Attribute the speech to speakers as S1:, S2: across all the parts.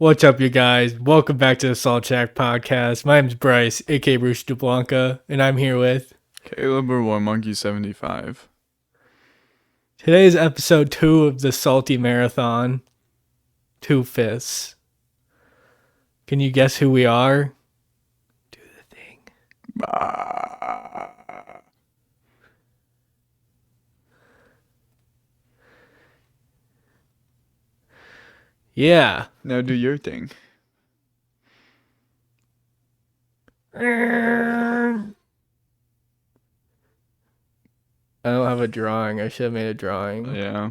S1: What's up, you guys? Welcome back to the Salt Shack Podcast. My name's Bryce, aka Bruce DeBlanca, and I'm here with
S2: Caleb or War Monkey 75.
S1: today's episode 2 of the Salty Marathon. 2/5. Can you guess who we are? Do the thing. Yeah.
S2: Now do your thing.
S1: I don't have a drawing. I should have made a drawing.
S2: Yeah,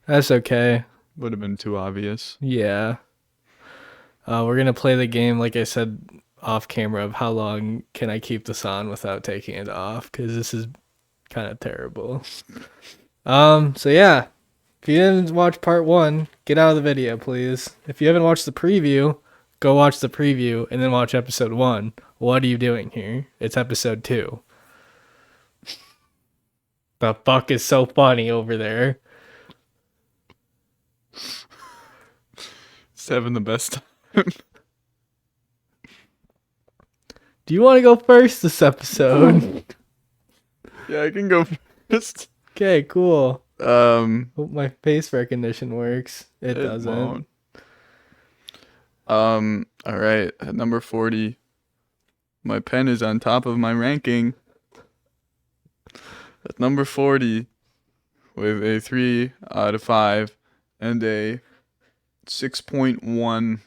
S1: That's okay.
S2: would have been too obvious.
S1: Yeah. We're going to play the game, like I said off camera, of how long can I keep this on without taking it off, because this is kind of terrible. So yeah, if you didn't watch part 1, get out of the video, please. If you haven't watched the preview, go watch the preview and then watch episode 1. What are you doing here? It's episode 2. The fuck is so funny over there?
S2: It's having the best time.
S1: Do you want to go first this episode?
S2: Yeah, I can go first.
S1: Okay, cool.
S2: Um,
S1: Hope my face recognition works. It doesn't.
S2: won't. All right, at number 40, my pen is on top of my ranking. At number 40, with a 3 out of 5 and a 6.1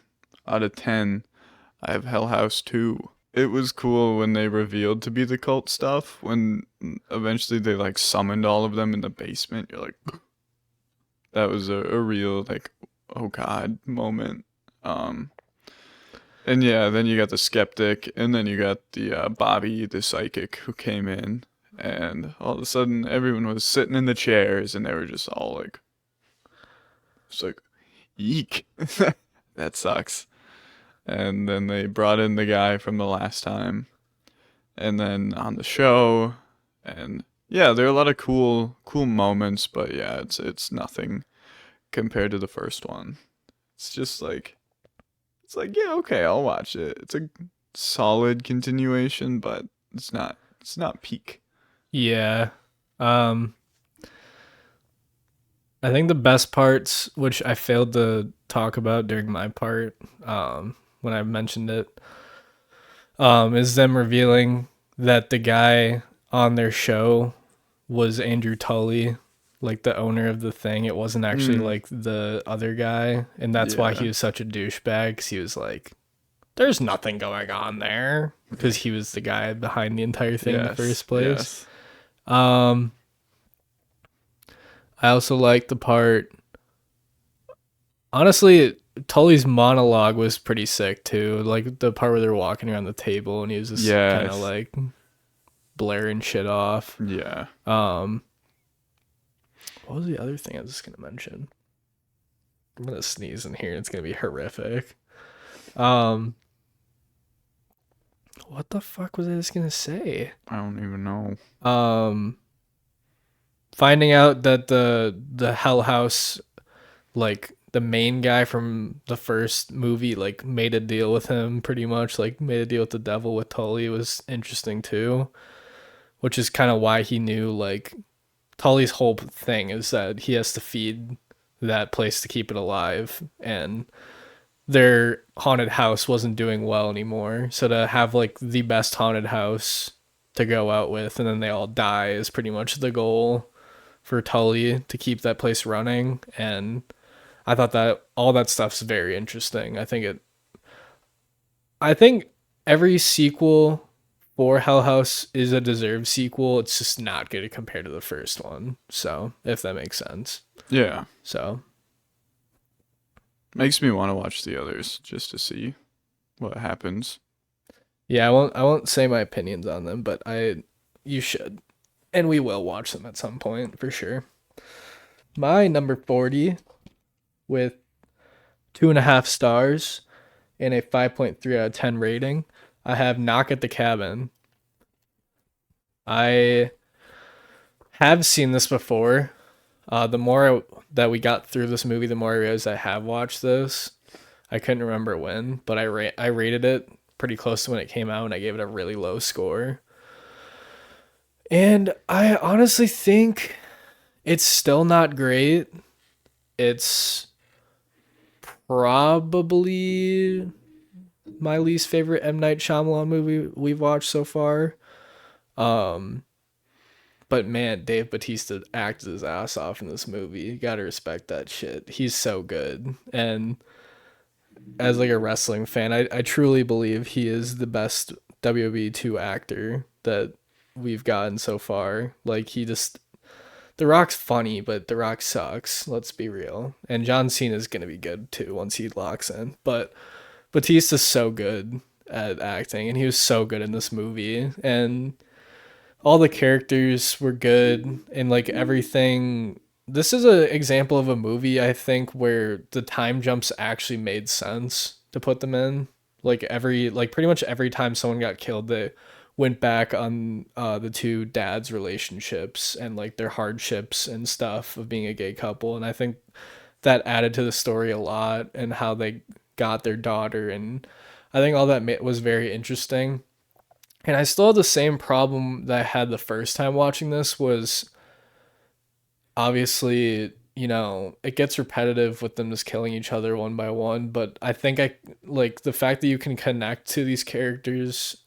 S2: out of 10, I have Hell House 2. It was cool when they revealed to be the cult stuff, when eventually they like summoned all of them in the basement. You're like, that was a real like, oh god moment. And yeah, then you got the skeptic, and then you got the Bobby, the psychic, who came in, and all of a sudden everyone was sitting in the chairs, and they were just all like, it's like, eek, that sucks. And then they brought in the guy from the last time, and then on the show, and yeah, there are a lot of cool moments, but yeah, it's nothing compared to the first one. It's just like, yeah, okay, I'll watch it. It's a solid continuation, but it's not peak.
S1: Yeah. I think the best parts, which I failed to talk about during my part, when I mentioned it, is them revealing that the guy on their show was Andrew Tully, like the owner of the thing. It wasn't actually like the other guy, and that's why he
S2: Yeah.
S1: was such a douchebag. 'Cause he was like, "There's nothing going on there," because he was the guy behind the entire thing in the first place.
S2: Yes.
S1: I also like the part. Honestly, Tully's monologue was pretty sick too. Like the part where they're walking around the table and he was just kind of
S2: Yes.
S1: like blaring shit off.
S2: Yeah.
S1: What was the other thing I was just gonna mention? I'm gonna sneeze in here. It's gonna be horrific. What the fuck was I just gonna say?
S2: I don't even know.
S1: Finding out that the Hell House, like the main guy from the first movie, like made a deal with him, pretty much like made a deal with the devil with Tully, was interesting too, which is kind of why he knew, like, Tully's whole thing is that he has to feed that place to keep it alive, and their haunted house wasn't doing well anymore, so to have like the best haunted house to go out with and then they all die is pretty much the goal for Tully to keep that place running. And I thought that all that stuff's very interesting. I think every sequel for Hell House is a deserved sequel. It's just not good compared to the first one. So, if that makes sense.
S2: Yeah.
S1: So,
S2: Makes me want to watch the others just to see what happens.
S1: yeah, I won't say my opinions on them, but you should. And we will watch them at some point for sure. My number 40 with 2.5 stars and a 5.3 out of 10 rating, I have Knock at the Cabin. I have seen this before. The more that we got through this movie, the more I realized I have watched this. I couldn't remember when, but I rated it pretty close to when it came out, and I gave it a really low score. And I honestly think it's still not great. It's probably my least favorite M Night Shyamalan movie we've watched so far. Um, but man, Dave Bautista acted his ass off in this movie. You gotta respect that shit. He's so good. And as like a wrestling fan, I truly believe he is the best WWE 2 actor that we've gotten so far. Like he just The Rock's funny, but The Rock sucks. Let's be real. And John Cena's gonna be good too once he locks in. But Batista's so good at acting, and he was so good in this movie. And all the characters were good, and like everything. This is an example of a movie I think where the time jumps actually made sense to put them in. Like pretty much every time someone got killed, they went back on the two dads' relationships and like their hardships and stuff of being a gay couple, and I think that added to the story a lot and how they got their daughter, and I think all that was very interesting. And I still have the same problem that I had the first time watching this was obviously, it gets repetitive with them just killing each other one by one, but I think I like the fact that you can connect to these characters,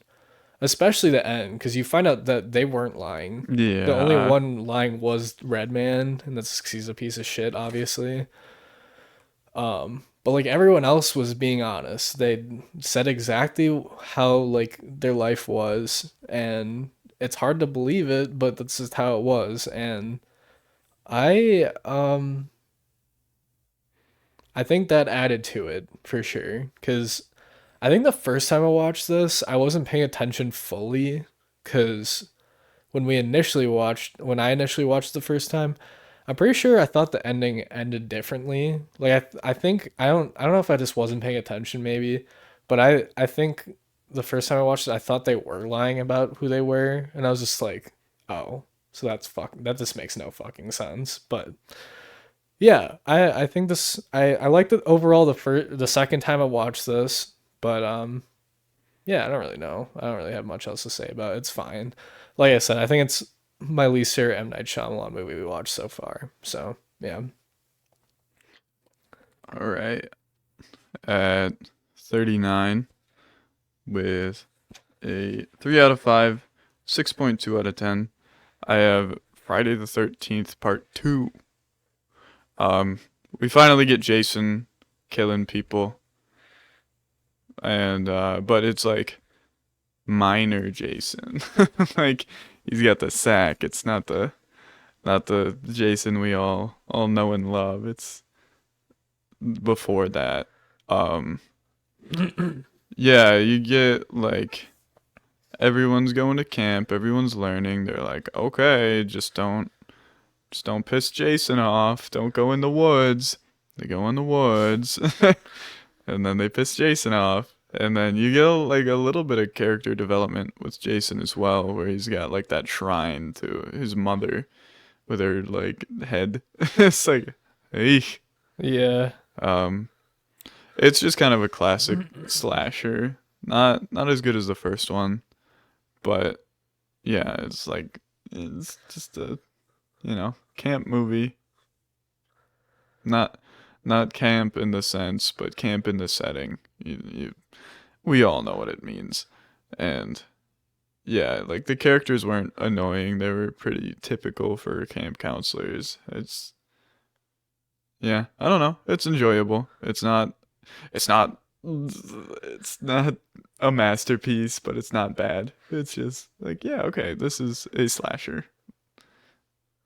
S1: especially the end, because you find out that they weren't lying. The only
S2: Yeah.
S1: one lying was Redman, and that's 'cause he's a piece of shit, obviously. But like everyone else was being honest. They said exactly how like their life was, and it's hard to believe it, but that's just how it was. And I I think that added to it for sure, cuz I think the first time I watched this, I wasn't paying attention fully cuz when I initially watched the first time, I'm pretty sure I thought the ending ended differently. Like I think I don't know if I just wasn't paying attention maybe, but I think the first time I watched it, I thought they were lying about who they were, and I was just like, oh, so that just makes no fucking sense. But yeah, I think I liked it overall the second time I watched this, but yeah, I don't really know. I don't really have much else to say about it. It's fine. Like I said, I think it's my least favorite M Night Shyamalan movie we watched so far. So yeah,
S2: All right. At 39 with a 3 out of 5, 6.2 out of 10. I have Friday the 13th part 2. Um we finally get Jason killing people, and but it's like minor Jason. Like he's got the sack. It's not the Jason we all know and love. It's before that. Um yeah, you get like everyone's going to camp, everyone's learning. They're like, "Okay, just don't piss Jason off. Don't go in the woods." They go in the woods. And then they piss Jason off. And then you get like a little bit of character development with Jason as well, where he's got like that shrine to his mother with her like head. It's like, hey,
S1: yeah,
S2: um, it's just kind of a classic slasher. Not as good as the first one, but yeah, it's just a camp movie. Not not camp in the sense, but camp in the setting. We all know what it means, and yeah, like the characters weren't annoying. They were pretty typical for camp counselors. Yeah, I don't know. It's enjoyable. It's not a masterpiece, but it's not bad. It's just like, yeah, okay, this is a slasher.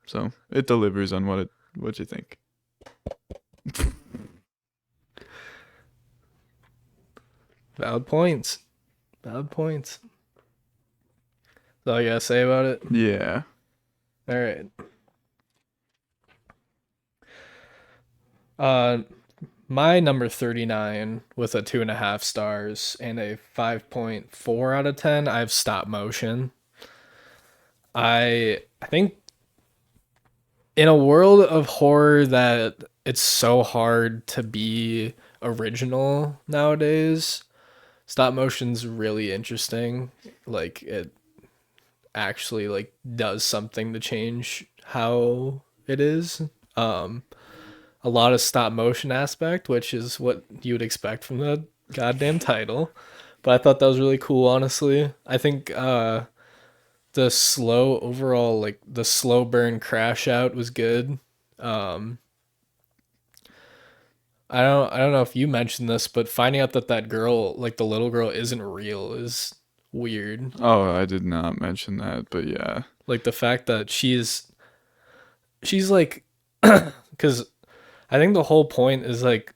S2: So it delivers on what you think.
S1: valid points. Valid points. That's all you gotta say about it.
S2: Yeah.
S1: All right. Uh, my number 39 with a 2.5 stars and a 5.4 out of 10. I have stop motion. I think in a world of horror that it's so hard to be original nowadays. Stop motion's really interesting. Like it actually like does something to change how it is. Um, a lot of stop motion aspect, which is what you would expect from the goddamn title. But I thought that was really cool, honestly. I think the slow overall, like the slow burn crash out was good. Um, I don't know if you mentioned this, but finding out that that girl, like the little girl, isn't real is weird.
S2: Oh, I did not mention that, but yeah.
S1: Like the fact that she's like, because I think the whole point is like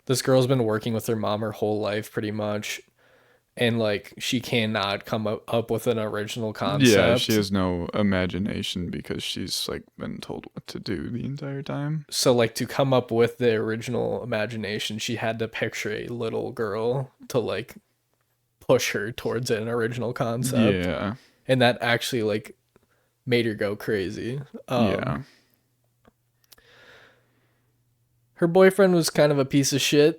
S1: this girl's been working with her mom her whole life pretty much, and like she cannot come up with an original
S2: Yeah, she
S1: concept.
S2: has no imagination because she's like been told what to do the entire time.
S1: So like to come up with the original imagination, she had to picture a little girl to like push her towards an original concept,
S2: Yeah.
S1: and that actually like made her go crazy.
S2: Yeah.
S1: Her boyfriend was kind of a piece of shit.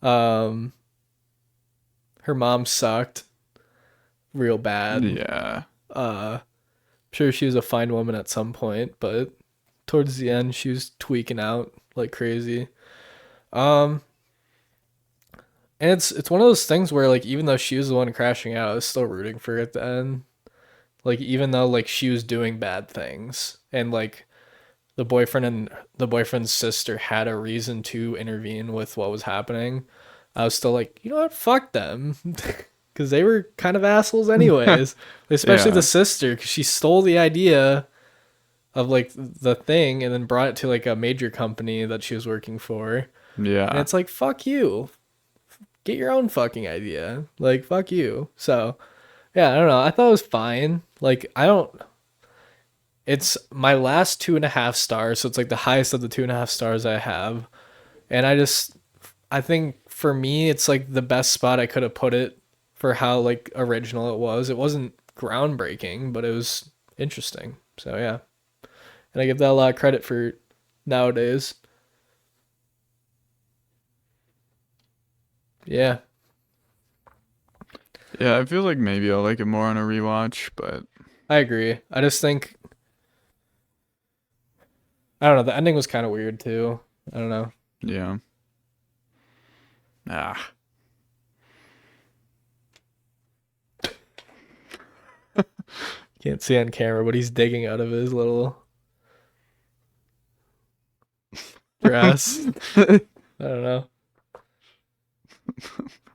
S1: um, her mom sucked real bad.
S2: Yeah.
S1: I'm sure she was a fine woman at some point, but towards the end she was tweaking out like crazy. Um, and it's one of those things where like even though she was the one crashing out, I was still rooting for her at the end. Like even though like she was doing bad things and like the boyfriend and the boyfriend's sister had a reason to intervene with what was happening, I was still like, you know what, fuck them, because they were kind of assholes anyways. Especially the
S2: Yeah.
S1: sister, because she stole the idea of like the thing and then brought it to like a major company that she was working for, and
S2: Yeah.
S1: it's like fuck you, get your own fucking idea, like fuck you. So yeah, I don't know. I thought it was fine. Like I don't. It's my last 2.5 stars, so it's like the highest of the 2.5 stars I have. And I think for me, it's like the best spot I could have put it for how like original it was. It wasn't groundbreaking, but it was interesting. So yeah, and I give that a lot of credit for nowadays. Yeah,
S2: Yeah, I feel like maybe I'll like it more on a rewatch, but
S1: I agree. I just think I don't know. The ending was kind of weird too. I don't know.
S2: yeah. Ah.
S1: Can't see on camera, but he's digging out of his little dress. I don't know.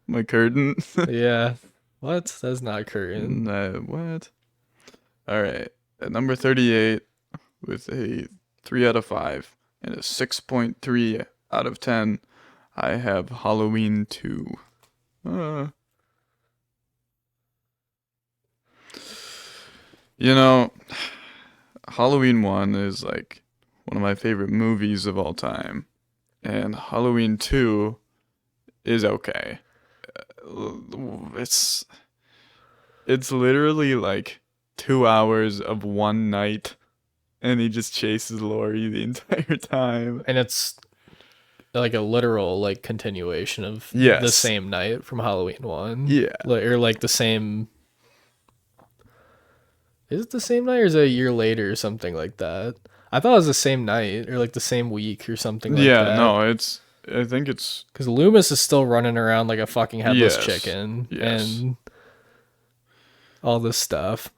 S2: My curtain.
S1: Yeah. What? That's not curtain.
S2: What? All right. At number 38 with a 3 out of 5 and a 6.3 out of 10, I have Halloween 2. Uh, you know, Halloween 1 is like one of my favorite movies of all time, and Halloween 2 is okay. It's it's literally like 2 hours of one night and he just chases Lori the entire time.
S1: And it's like a literal like continuation of the
S2: Yes.
S1: same night from Halloween 1.
S2: Yeah.
S1: Like or like the same is it the same night or is it a year later or something like that? I thought it was the same night or like the same week or something like
S2: Yeah,
S1: that.
S2: no, it's I think it's
S1: Because Loomis is still running around like a fucking headless
S2: yes.
S1: chicken
S2: Yes.
S1: and all this stuff.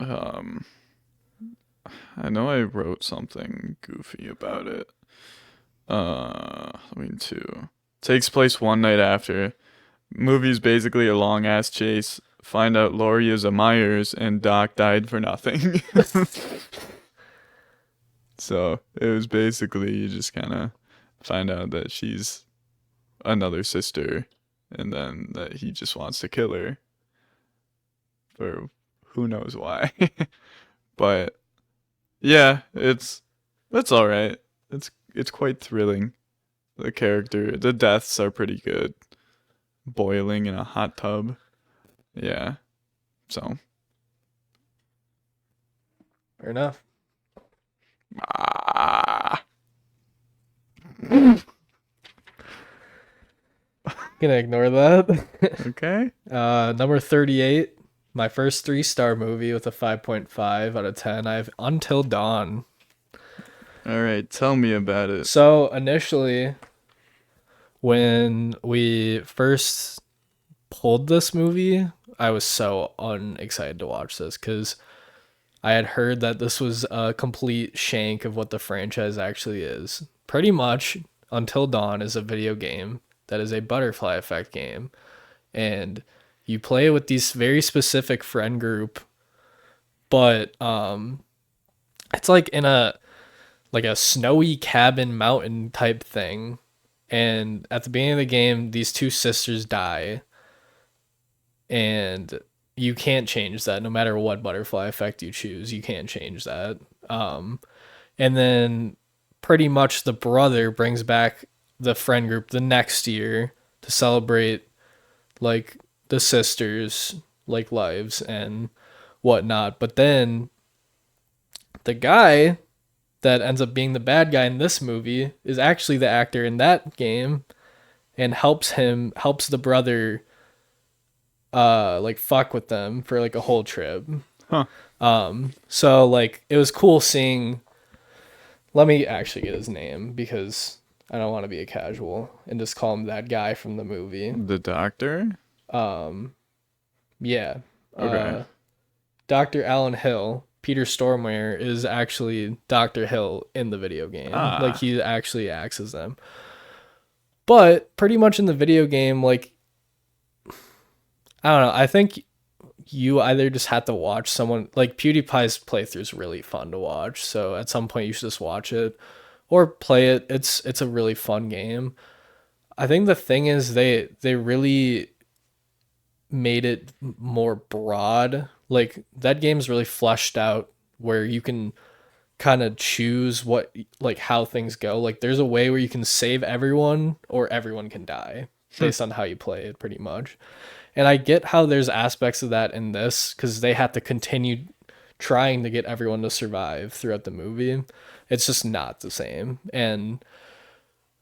S2: Um I know I wrote something goofy about it. I mean 2. Takes place one night after. Movie's basically a long ass chase. Find out Lori is a Myers and Doc died for nothing. So it was basically you just kind of find out that she's another sister and then that he just wants to kill her for who knows why. But yeah, it's all right. It's quite thrilling. The deaths are pretty good. Boiling in a hot tub. Yeah. So,
S1: Fair enough.
S2: ah,
S1: Gonna ignore that.
S2: Okay.
S1: Number 38, my first 3-star movie with a 5.5 out of 10. I have Until Dawn.
S2: All right. Tell me about it.
S1: So initially, when we first pulled this movie, I was so unexcited to watch this because I had heard that this was a complete shank of what the franchise actually is. Pretty much, Until Dawn is a video game that is a butterfly effect game, and you play with these very specific friend group, but it's like in a snowy cabin mountain type thing. And at the beginning of the game, these two sisters die, and you can't change that no matter what butterfly effect you choose. You can't change that. And then pretty much the brother brings back the friend group the next year to celebrate like the sisters like lives and whatnot. But then the guy that ends up being the bad guy in this movie is actually the actor in that game and helps the brother like fuck with them for like a whole trip.
S2: Huh.
S1: So like it was cool seeing, let me actually get his name because I don't want to be a casual and just call him that guy from the movie.
S2: The doctor?
S1: Yeah.
S2: Okay.
S1: Dr. Alan Hill, Peter Stormare is actually Dr. Hill in the video game. Like
S2: Ah.
S1: he actually acts as them. But pretty much in the video game, like I don't know, I think you either just have to watch someone like PewDiePie's playthrough is really fun to watch. So at some point you should just watch it or play it. It's a really fun game. I think the thing is they really made it more broad. Like that game's really fleshed out where you can kind of choose what like how things go. Like there's a way where you can save everyone or everyone can die based on how you play it pretty much. And I get how there's aspects of that in this cuz they have to continue trying to get everyone to survive throughout the movie. It's just not the same. And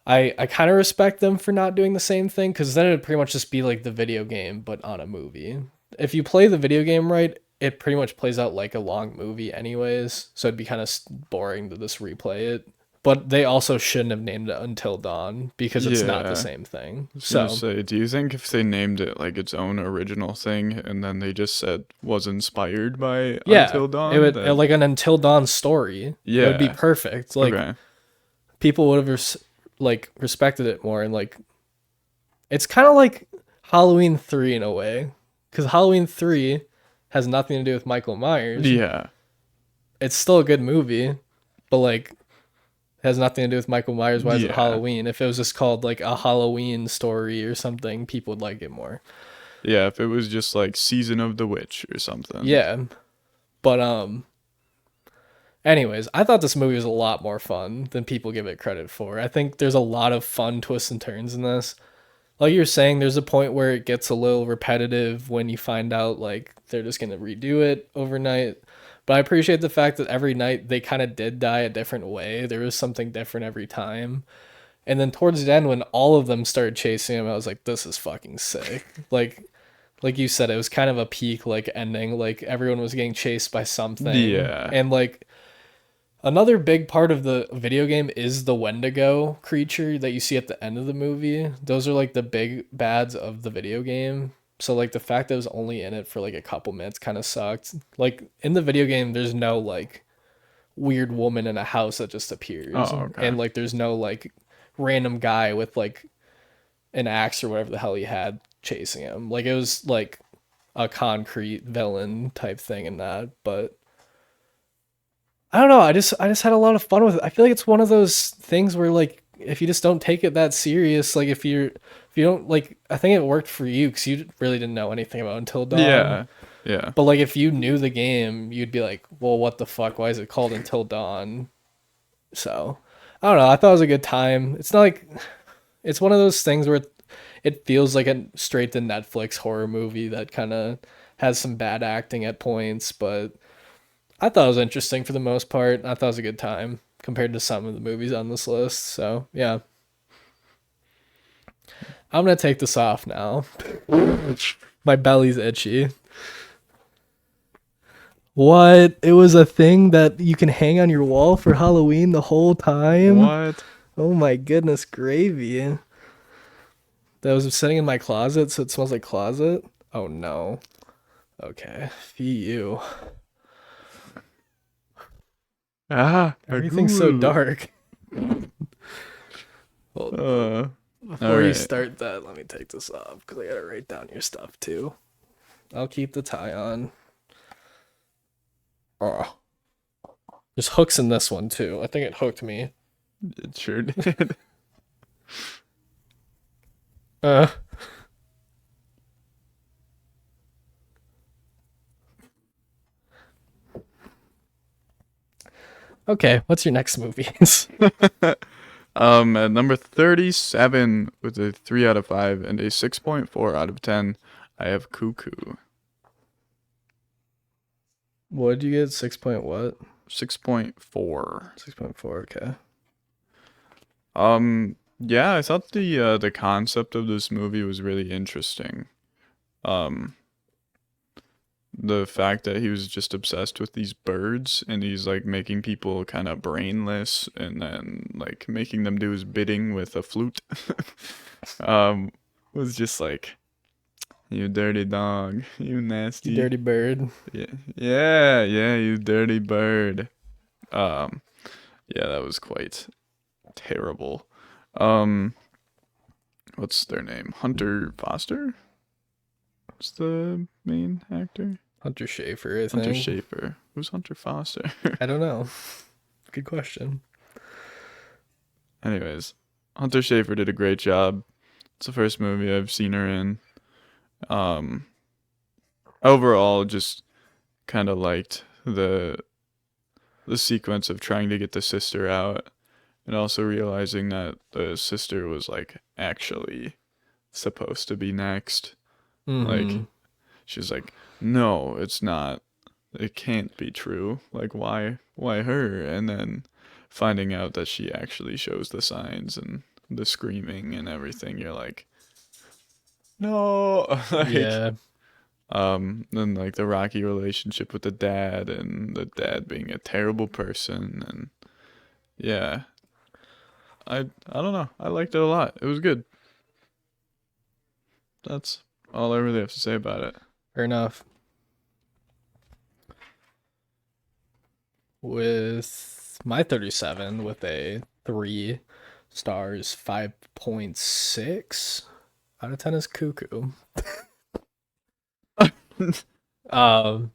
S1: I kind of respect them for not doing the same thing because then it'd pretty much just be like the video game but on a movie. If you play the video game right, it pretty much plays out like a long movie anyways, so it'd be kind of boring to just replay it. But they also shouldn't have named it Until Dawn because it's not the
S2: Yeah.
S1: same thing.
S2: I was gonna
S1: So
S2: say, do you think if they named it like its own original thing and then they just said was inspired by
S1: yeah,
S2: Until
S1: it
S2: Dawn,
S1: would
S2: then
S1: like an Until Dawn story. It would be
S2: yeah.
S1: perfect. Like
S2: Okay.
S1: people would have like respected it more and like it's kind of like Halloween 3 in a way cuz Halloween 3 has nothing to do with Michael Myers.
S2: Yeah.
S1: It's still a good movie, but like has nothing to do with Michael Myers. Why is it
S2: Yeah.
S1: Halloween? If it was just called like a Halloween story or something, people would like it more.
S2: Yeah, if it was just like Season of the Witch or something.
S1: Yeah, but anyways, I thought this movie was a lot more fun than people give it credit for. I think there's a lot of fun twists and turns in this. Like you're saying, there's a point where it gets a little repetitive when you find out like they're just gonna redo it overnight. But I appreciate the fact that every night they kind of did die a different way. There was something different every time. And then towards the end, when all of them started chasing him, I was like, "This is fucking sick!" Like you said, it was kind of a peak like ending. Like everyone was getting chased by something,
S2: Yeah.
S1: and like another big part of the video game is the Wendigo creature that you see at the end of the movie. Those are like the big bads of the video game. So like the fact that it was only in it for like a couple minutes kind of sucked. Like in the video game, there's no like weird woman in a house that just appears,
S2: Oh, okay.
S1: and like there's no like random guy with like an axe or whatever the hell he had chasing him. Like it was like a concrete villain type thing in that, but I don't know. I just had a lot of fun with it. I feel like it's one of those things where like if you just don't take it that serious, like if you don't like, I think it worked for you because you really didn't know anything about Until Dawn.
S2: Yeah. Yeah.
S1: But like if you knew the game, you'd be like, well, what the fuck? Why is it called Until Dawn? So I don't know. I thought it was a good time. It's not like it's one of those things where it feels like a straight to Netflix horror movie that kind of has some bad acting at points, but I thought it was interesting for the most part. I thought it was a good time compared to some of the movies on this list. So yeah. I'm gonna take this off now. My belly's itchy. What? It was a thing that you can hang on your wall for Halloween the whole time?
S2: What?
S1: Oh my goodness, gravy. That was sitting in my closet, so it smells like closet. Oh no. Okay. Phew.
S2: Ah, a
S1: Everything's so
S2: ghoul.
S1: dark. Well,
S2: All
S1: before you
S2: right.
S1: start that, let me take this off because I gotta write down your stuff too. I'll keep the tie on. Oh, there's hooks in this one too. I think it hooked me.
S2: It sure did.
S1: Uh, okay. What's your next movies?
S2: At number 37 with a 3 out of 5 and a 6.4 out of 10, I have Cuckoo.
S1: What did you get? 6 point what?
S2: 6.4.
S1: 6.4. Okay.
S2: Yeah, I thought the concept of this movie was really interesting. Um, the fact that he was just obsessed with these birds and he's like making people kind of brainless and then like making them do his bidding with a flute. um, was just like, you dirty dog, you
S1: You
S2: nasty.
S1: dirty bird.
S2: Yeah, yeah, you dirty bird. Um, yeah, that was quite terrible. Um, what's their name? Hunter Foster? What's the main actor?
S1: Hunter Schafer, I
S2: Hunter
S1: think.
S2: Schafer. Who's Hunter Foster?
S1: I don't know. Good question.
S2: Anyways, Hunter Schafer did a great job. It's the first movie I've seen her in. Um, overall, just kind of liked the sequence of trying to get the sister out, and also realizing that the sister was like actually supposed to be next.
S1: Mm-hmm.
S2: Like she's like, no, it's not. It can't be true. Like why her? And then finding out that she actually shows the signs and the screaming and everything, you're like, no, like
S1: Yeah.
S2: then like the rocky relationship with the dad and the dad being a terrible person and yeah, I don't know. I liked it a lot. It was good. That's all I really have to say about it.
S1: Fair enough. With my 37 with a 3 stars, 5.6 out of 10 is Cuckoo. Um,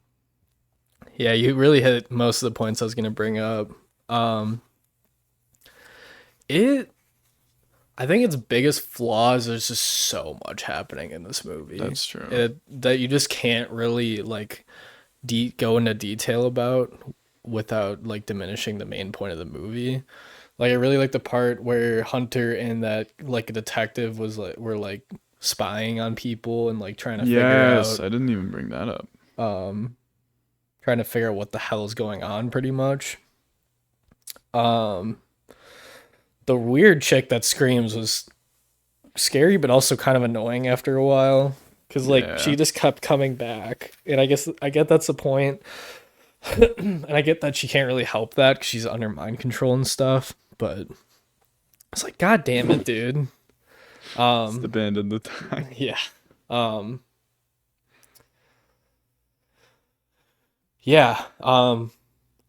S1: yeah, you really hit most of the points I was gonna bring up. Um, it, I think its biggest flaw is there's just so much happening in this movie.
S2: That's true.
S1: That you just can't really like go into detail about without like diminishing the main point of the movie. Like I really like the part where Hunter and that like a detective was like were like spying on people and like
S2: Yes, I didn't even bring that up.
S1: um trying to figure out what the hell is going on pretty much. Um the weird chick that screams was scary but also kind of annoying after a while cuz like she
S2: Yeah.
S1: just kept coming back. And I guess I get that's the point. And I get that she can't really help that cuz she's under mind control and stuff, but it's like god damn it, dude.
S2: It's the
S1: Um
S2: band of the time.
S1: yeah. Um yeah.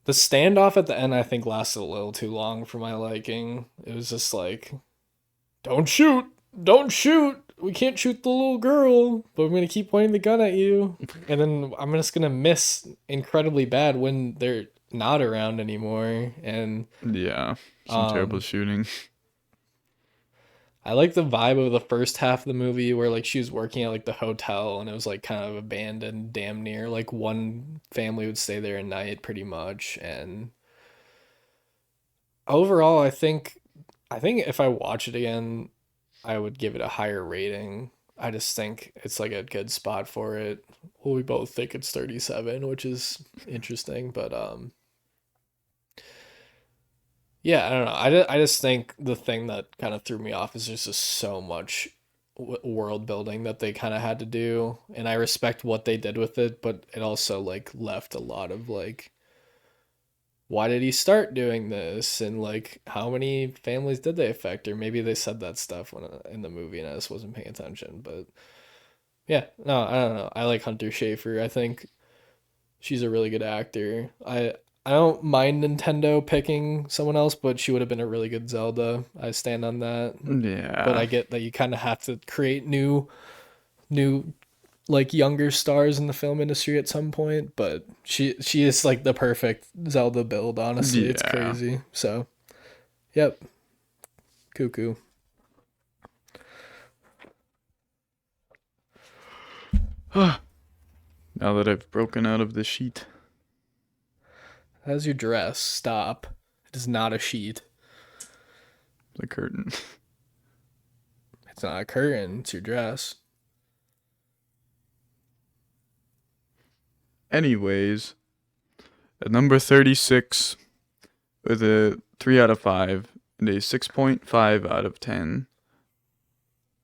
S1: The standoff at the end I think lasted a little too long for my liking. It was just like, don't shoot, don't shoot. We can't shoot the little girl, but I'm gonna keep pointing the gun at you, and then I'm just gonna miss incredibly bad when they're not around anymore. And
S2: Yeah. Some terrible
S1: um,
S2: shooting.
S1: I like the vibe of the first half of the movie where like she was working at like the hotel and it was like kind of abandoned, damn near. Like one family would stay there at night, pretty much, and overall, I think if I watch it again, I would give it a higher rating. I just think it's like a good spot for it. Well, we both think it's 37, which is interesting, but yeah, I don't know. I just think the thing that kind of threw me off is there's just so much world building that they kind of had to do, and I respect what they did with it, but it also like left a lot of like, why did he start doing this, and like how many families did they affect, or maybe they said that stuff when in the movie and I just wasn't paying attention. But yeah, no, I don't know. I like Hunter Schafer. I think she's a really good actor. I don't mind Nintendo picking someone else, but she would have been a really good Zelda. I stand on that. But I
S2: Yeah.
S1: get that you kind of have to create new like younger stars in the film industry at some point, but she is like the perfect Zelda build, honestly. It's
S2: Yeah.
S1: crazy. So, yep, cuckoo.
S2: Now that I've broken out of the sheet,
S1: How's your dress? Stop. It is not a sheet.
S2: the curtain.
S1: It's not a curtain. It's your dress.
S2: Anyways, at number 36, with a 3 out of 5 and a 6.5 out of 10,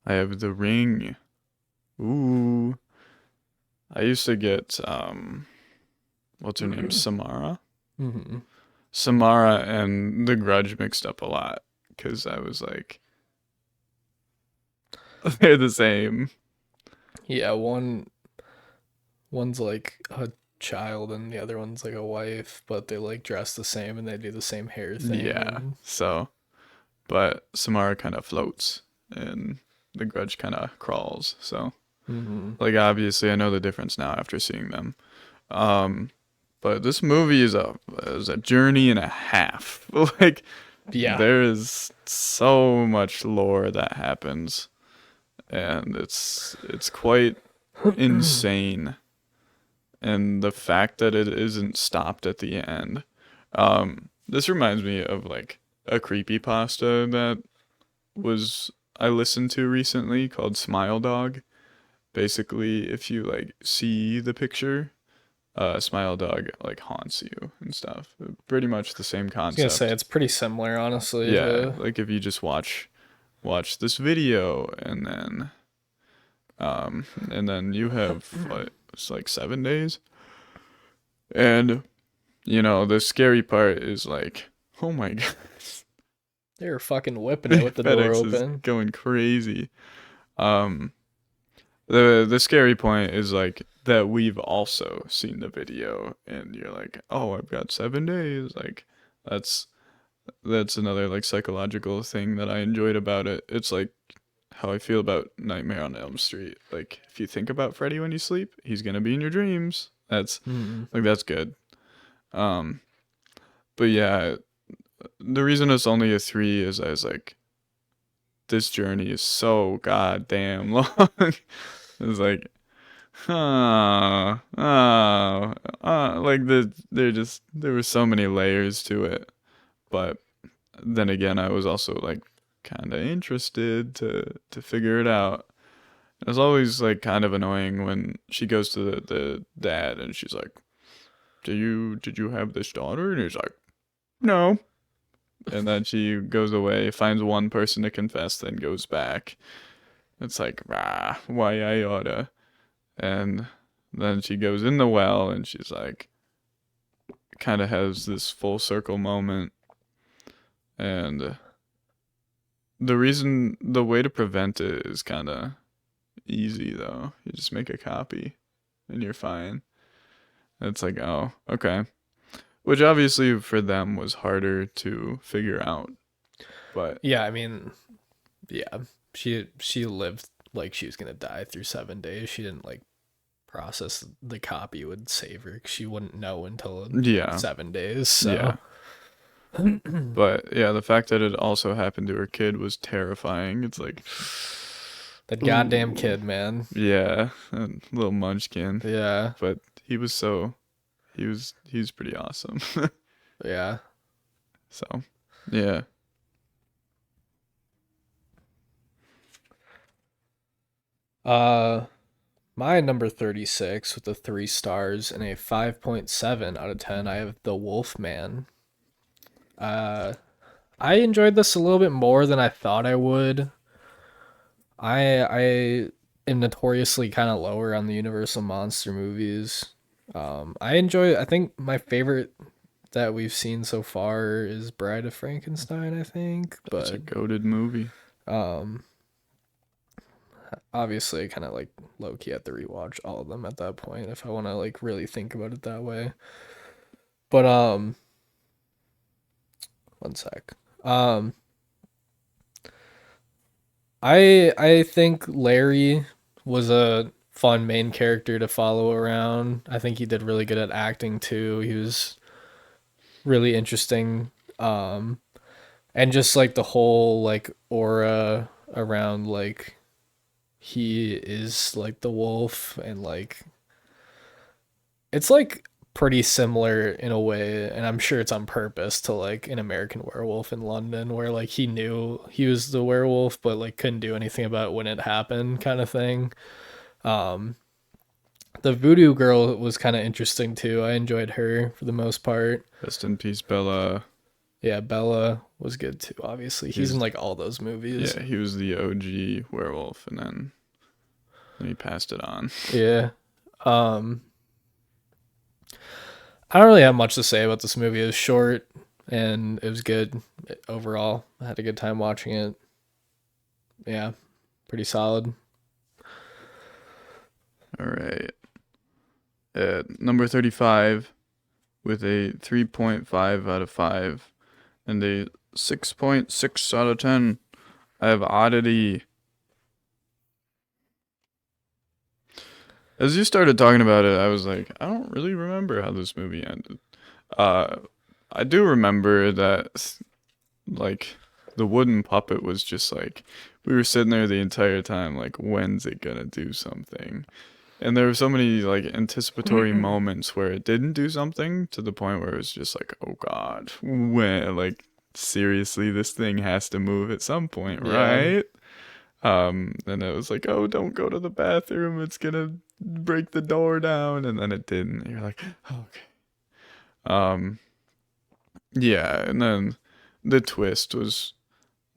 S2: I have The Ring. Ooh. I used to get, what's her name? Samara?
S1: Mm-hmm.
S2: Samara and The Grudge mixed up a lot because I was like, they're the same.
S1: Yeah, one's like a child and the other one's like a wife, but they like dress the same and they do the same hair thing
S2: Yeah.
S1: and
S2: So, but Samara kind of floats and The Grudge kind of crawls. So,
S1: mm-hmm.
S2: like, obviously, I know the difference now after seeing them. Um, but this movie is a journey and a half. Like,
S1: Yeah.
S2: there is so much lore that happens, and it's quite insane. And the fact that it isn't stopped at the end. This reminds me of like a creepy pasta that was I listened to recently called Smile Dog. Basically, if you like see the picture, Smile Dog like haunts you and stuff. Pretty much the same
S1: I was gonna say
S2: concept.
S1: it's pretty similar, honestly.
S2: Yeah,
S1: To
S2: like if you just watch this video and then you have what it's like 7 days. And the scary part is like, oh my god,
S1: they were fucking whipping it with the door
S2: FedEx is
S1: open.
S2: going crazy. Um, the scary point is like that we've also seen the video, and you're like, oh, I've got 7 days. Like, that's that's another like psychological thing that I enjoyed about it. It's like how I feel about Nightmare on Elm Street. Like, if you think about Freddy when you sleep, he's gonna be in your dreams.
S1: Mm-hmm.
S2: That's good. Um, but yeah, the reason it's only a 3 is I was like, this journey is so goddamn long. It's like, like there were so many layers to it. But then again, I was also like kind of interested to figure it out. It was always like kind of annoying when she goes to the dad and she's like, did you have this daughter? And he's like, no. And then she goes away, finds one person to confess, then goes back. It's like, why I oughta. And then she goes in the well and she's like, kind of has this full circle moment. And the way to prevent it is kind of easy though. You just make a copy and you're fine. It's like, oh, okay. Which obviously for them was harder to figure out. But
S1: Yeah, I mean, yeah, she lived like she was gonna die through 7 days. She didn't like process the copy would save her. 'Cause she wouldn't know until
S2: yeah,
S1: 7 days. So
S2: yeah. But yeah, the fact that it also happened to her kid was terrifying. It's like,
S1: that goddamn
S2: ooh,
S1: kid, man.
S2: yeah, a little munchkin.
S1: Yeah,
S2: But he was pretty awesome.
S1: yeah.
S2: So, yeah.
S1: Uh, my number 36 with the 3 stars and a 5.7 out of 10. I have the Wolfman. Uh, I enjoyed this a little bit more than I thought I would. I am notoriously kind of lower on the Universal monster movies. I enjoy. I think my favorite that we've seen so far is Bride of Frankenstein. I think,
S2: That's a
S1: but
S2: goated movie.
S1: um, obviously, kind of like low key have to rewatch all of them at that point if I want to like really think about it that way. But one sec. Um, I think Larry was a fun main character to follow around. I think he did really good at acting too. He was really interesting. Um, and just like the whole like aura around like he is like the wolf and like it's like pretty similar in a way, and I'm sure it's on purpose to like an American Werewolf in London where like he knew he was the werewolf but like couldn't do anything about it when it happened kind of thing. Um the voodoo girl was kind of interesting too. I enjoyed her for the most part.
S2: Rest in peace, Bella.
S1: Yeah, Bella was good too. Obviously, he's in
S2: He's
S1: like all those movies.
S2: Yeah, he was the OG werewolf, and then he passed it on.
S1: Yeah. Um I don't really have much to say about this movie. It was short and it was good overall. I had a good time watching it. Yeah, pretty solid.
S2: All right. At number 35, with a 3.5 out of 5 and a 6.6 out of 10, I have Oddity. As you started talking about it, I was like, I don't really remember how this movie ended. Uh, I do remember that, like, the wooden puppet was just like, we were sitting there the entire time, like, when's it gonna do something? And there were so many, like, anticipatory moments where it didn't do something to the point where it was just like, oh God, when, like, seriously, this thing has to move at some point,
S1: Yeah.
S2: right? And it was like, oh, don't go to the bathroom, it's gonna break the door down, and then it didn't. You're like, oh, okay. Um, yeah, and then the twist was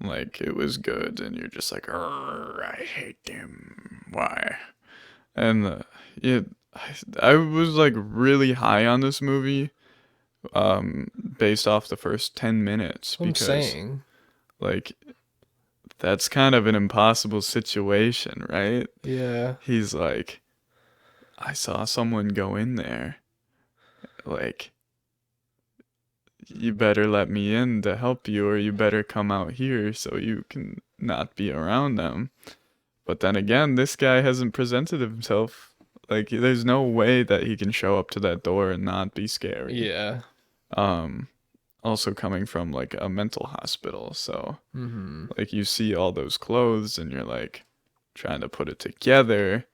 S2: like it was good, and you're just like, "Arr, I hate them. Why?" And it, I was like really high on this movie, based off the first 10 minutes
S1: That's what I'm
S2: because
S1: saying.
S2: like that's kind of an impossible situation, right?
S1: Yeah.
S2: He's like, I saw someone go in there, like you better let me in to help you, or you better come out here so you can not be around them. But then again, this guy hasn't presented himself. Like, there's no way that he can show up to that door and not be scary.
S1: Yeah.
S2: Um, Also coming from like a mental hospital, so
S1: Mhm.
S2: like you see all those clothes and you're like trying to put it together,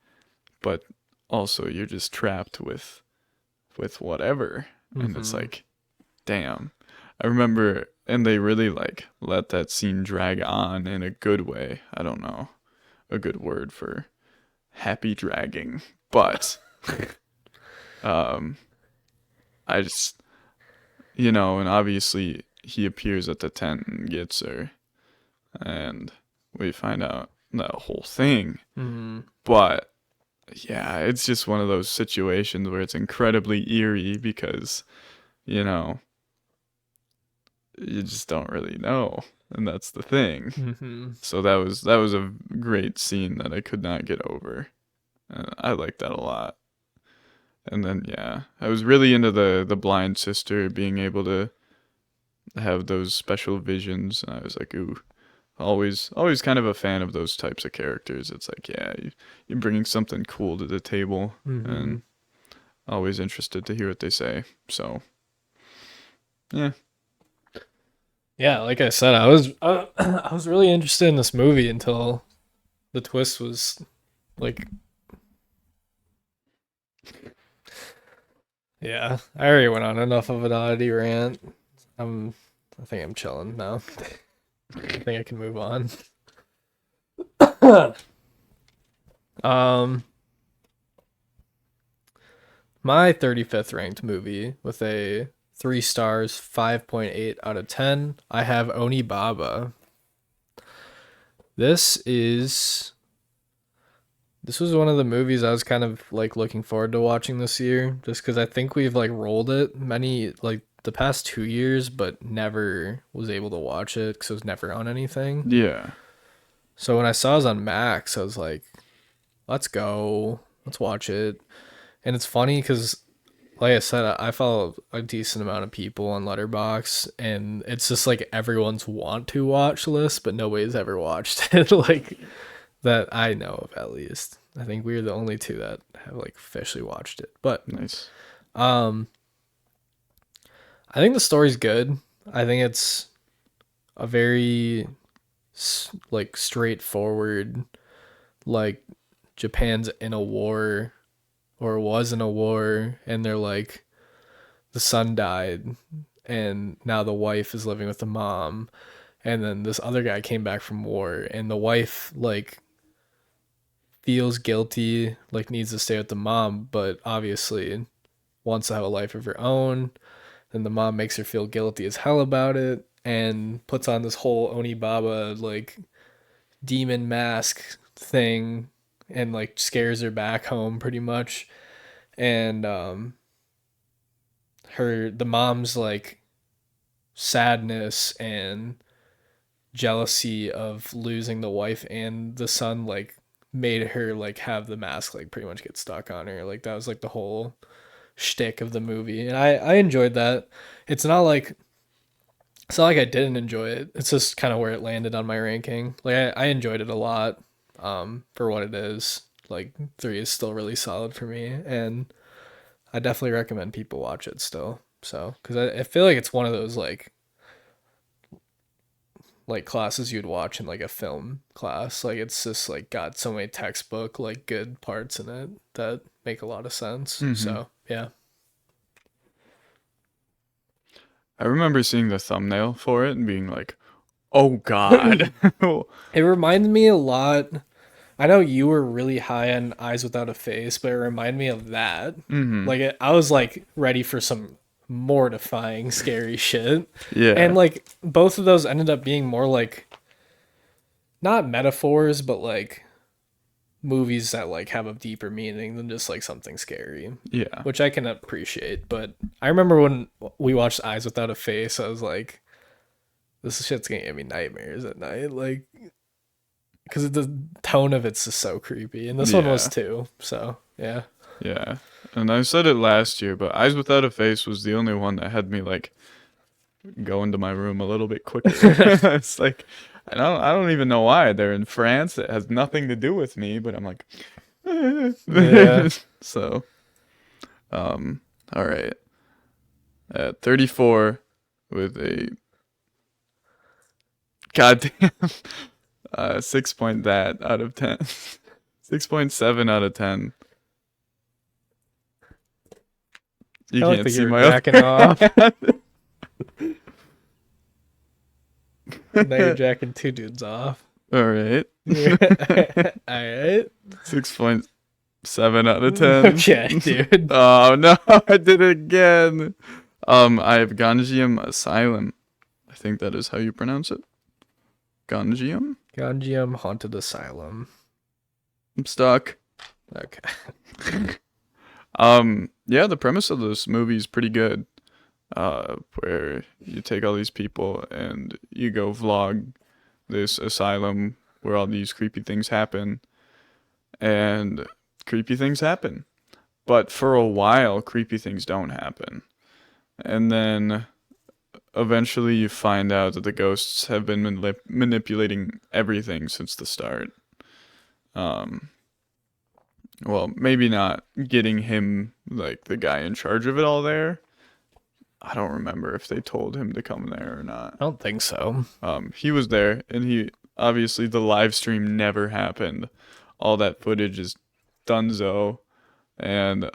S2: but also you're just trapped with whatever, and it's
S1: Mhm.
S2: like, damn. I remember, and they really like let that scene drag on in a good way. I don't know a good word for happy dragging, but um, I just, and obviously he appears at the tent and gets her, and we find out the whole thing.
S1: Mhm.
S2: But yeah, it's just one of those situations where it's incredibly eerie because, you know, you just don't really know, and that's the thing.
S1: Mhm.
S2: So that was a great scene that I could not get over. I like that a lot. And then yeah, I was really into the blind sister being able to have those special visions. And I was like, ooh, always kind of a fan of those types of characters. It's like, yeah, you're bringing something cool to the table, and
S1: Mhm.
S2: always interested to hear what they say. So yeah,
S1: Yeah, like I said, I was really interested in this movie until the twist was like, yeah, I already went on enough of an oddity rant. I'm I think I'm chilling now. I think I can move on. um my 35th ranked movie with a 3 stars, 5.8 out of 10. I have Oni Baba. This is This was one of the movies I was kind of like looking forward to watching this year, just because I think we've like rolled it many like the past 2 years, but never was able to watch it because it was never on anything.
S2: Yeah.
S1: So when I saw it was on Max, I was like, "Let's go, let's watch it." And it's funny because, like I said, I follow a decent amount of people on Letterbox, and it's just like everyone's want to watch list, but nobody's ever watched it. Like that I know of at least. I think we're the only two that have like officially watched it. But
S2: Nice.
S1: um I think the story's good. I think it's a very like straightforward like Japan's in a war or was in a war and they're like the son died and now the wife is living with the mom and then this other guy came back from war and the wife like feels guilty, like needs to stay with the mom, but obviously wants to have a life of her own. Then the mom makes her feel guilty as hell about it and puts on this whole Onibaba like demon mask thing and like scares her back home pretty much. And her the mom's like sadness and jealousy of losing the wife and the son like made her like have the mask like pretty much get stuck on her. Like that was like the whole shtick of the movie. And I enjoyed that. It's not like it's not like I didn't enjoy it. It's just kind of where it landed on my ranking. Like I enjoyed it a lot for what it is. Like 3 is still really solid for me and I definitely recommend people watch it still. So, cuz I feel like it's one of those like classes you'd watch in like a film class. Like it's just like got so many textbook like good parts in it that make a lot of sense.
S2: Mm-hmm.
S1: So, yeah.
S2: I remember seeing the thumbnail for it and being like, "Oh God."
S1: It reminded me a lot. I know you were really high on Eyes Without a Face, but it reminded me of that.
S2: Mm-hmm.
S1: Like I was like ready for some mortifying, scary shit, and
S2: Yeah.
S1: like both of those ended up being more like not metaphors, but like movies that like have a deeper meaning than just like something scary,
S2: Yeah.
S1: which I can appreciate. But I remember when we watched Eyes Without a Face, I was like, this shit's gonna give me nightmares at night. Like because the tone of it's just so creepy, and this one was
S2: Yeah.
S1: too. So yeah,
S2: Yeah. And I said it last year, but Eyes Without a Face was the only one that had me like go into my room a little bit quicker. It's like I don't even know why. They're in France. It has nothing to do with me, but I'm like
S1: yeah.
S2: so um all right. At 34 with a goddamn 6 point that out of 10. 6.7 out of 10. You
S1: I like
S2: can't
S1: that
S2: see
S1: you were
S2: my
S1: jacking off.
S2: other
S1: Now you're jacking two dudes off.
S2: All right.
S1: Yeah. All right.
S2: 6.7 out of 10.
S1: Okay, dude.
S2: Oh no, I did it again. I have Ganjiam Asylum. I think that is how you pronounce it. Ganjiam?
S1: Ganjiam Haunted Asylum.
S2: I'm stuck.
S1: Okay.
S2: Yeah, the premise of this movie is pretty good. Where you take all these people and you go vlog this asylum where all these creepy things happen. And creepy things happen. But for a while, creepy things don't happen. And then eventually you find out that the ghosts have been manipulating everything since the start. Um, well, maybe not getting him, like, the guy in charge of it all there. I don't remember if they told him to come there or not.
S1: I don't think so.
S2: He was there, and he obviously the live stream never happened. All that footage is dunzo, and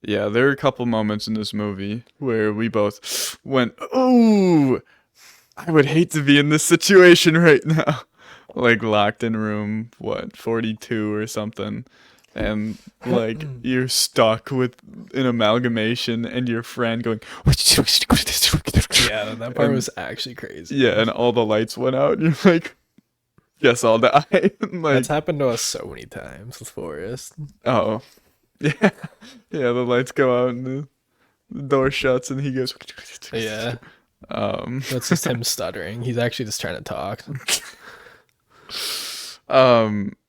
S2: yeah, there are a couple moments in this movie where we both went, "Oh, I would hate to be in this situation right now." Like locked in room, what, 42 or something. And like you're stuck with an amalgamation and your friend going,
S1: Yeah, that part
S2: and
S1: was actually crazy.
S2: yeah, and all the lights went out and you're like, Guess I'll die.
S1: That's
S2: Like,
S1: happened to us so many times with Forrest.
S2: oh, yeah, yeah. The lights go out and the door shuts, and he goes.
S1: Yeah,
S2: Um,
S1: that's just him stuttering. He's actually just trying to talk.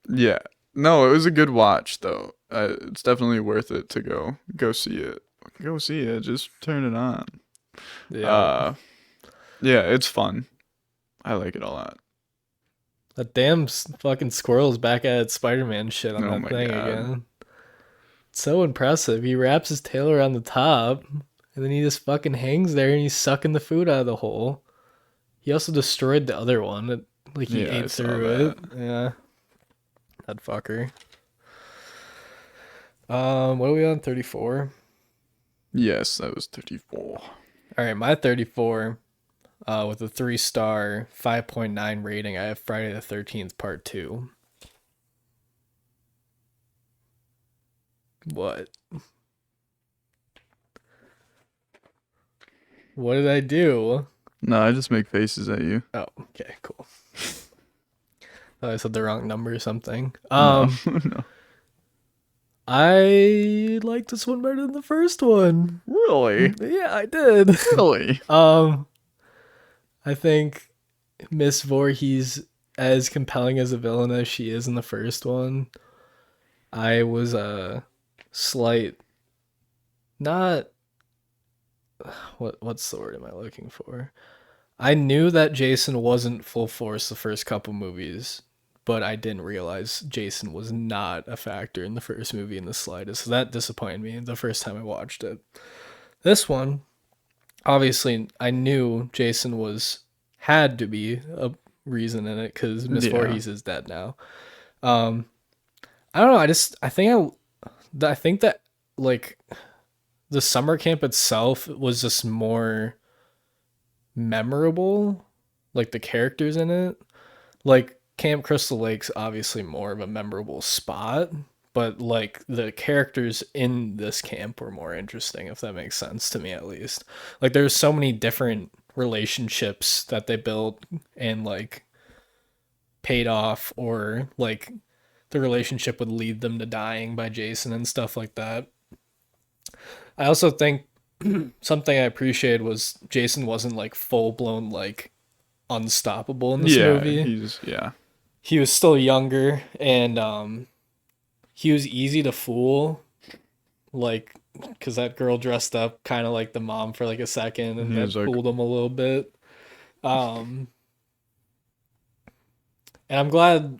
S2: yeah. No, it was a good watch though. It's definitely worth it to go see it. Go see it. Just turn it on.
S1: Yeah,
S2: Uh, yeah, it's fun. I like it a lot.
S1: that damn fucking squirrel's back at Spider-Man shit on
S2: Oh
S1: that
S2: my
S1: thing
S2: god.
S1: again. It's so impressive. He wraps his tail around the top, and then he just fucking hangs there and he's sucking the food out of the hole. He also destroyed the other one. Like he
S2: Yeah, I
S1: ate
S2: saw
S1: through
S2: that.
S1: it. Yeah, that fucker. What are we on? 34.
S2: Yes, that was 34.
S1: All right, my 34. With a 3-star, 5.9 rating. I have Friday the 13th Part Two. What? What did I do?
S2: No, I just make faces at you.
S1: Oh, okay, cool. Thought I said the wrong number or something.
S2: No, no.
S1: I like this one better than the first one.
S2: Really?
S1: Yeah, I did.
S2: Really?
S1: um, I think Miss Voorhees as compelling as a villain as she is in the first one. I was a slight not what's the word am I looking for? I knew that Jason wasn't full force the first couple movies, but I didn't realize Jason was not a factor in the first movie in the slightest. So that disappointed me the first time I watched it. This one, obviously, I knew Jason was had to be a reason in it because Miss
S2: Yeah.
S1: Voorhees is dead now. Um, I don't know. I think that like the summer camp itself was just more memorable, like the characters in it. Like Camp Crystal Lake's obviously more of a memorable spot, but like the characters in this camp were more interesting, if that makes sense to me at least. Like there's so many different relationships that they built and like paid off, or like the relationship would lead them to dying by Jason and stuff like that. I also think something I appreciated was Jason wasn't like full blown like unstoppable in this
S2: Yeah,
S1: movie.
S2: yeah.
S1: He was still younger and he was easy to fool, like because that girl dressed up kind of like the mom for like a second and
S2: He was
S1: that
S2: like,
S1: fooled him a little bit. Um, and I'm glad.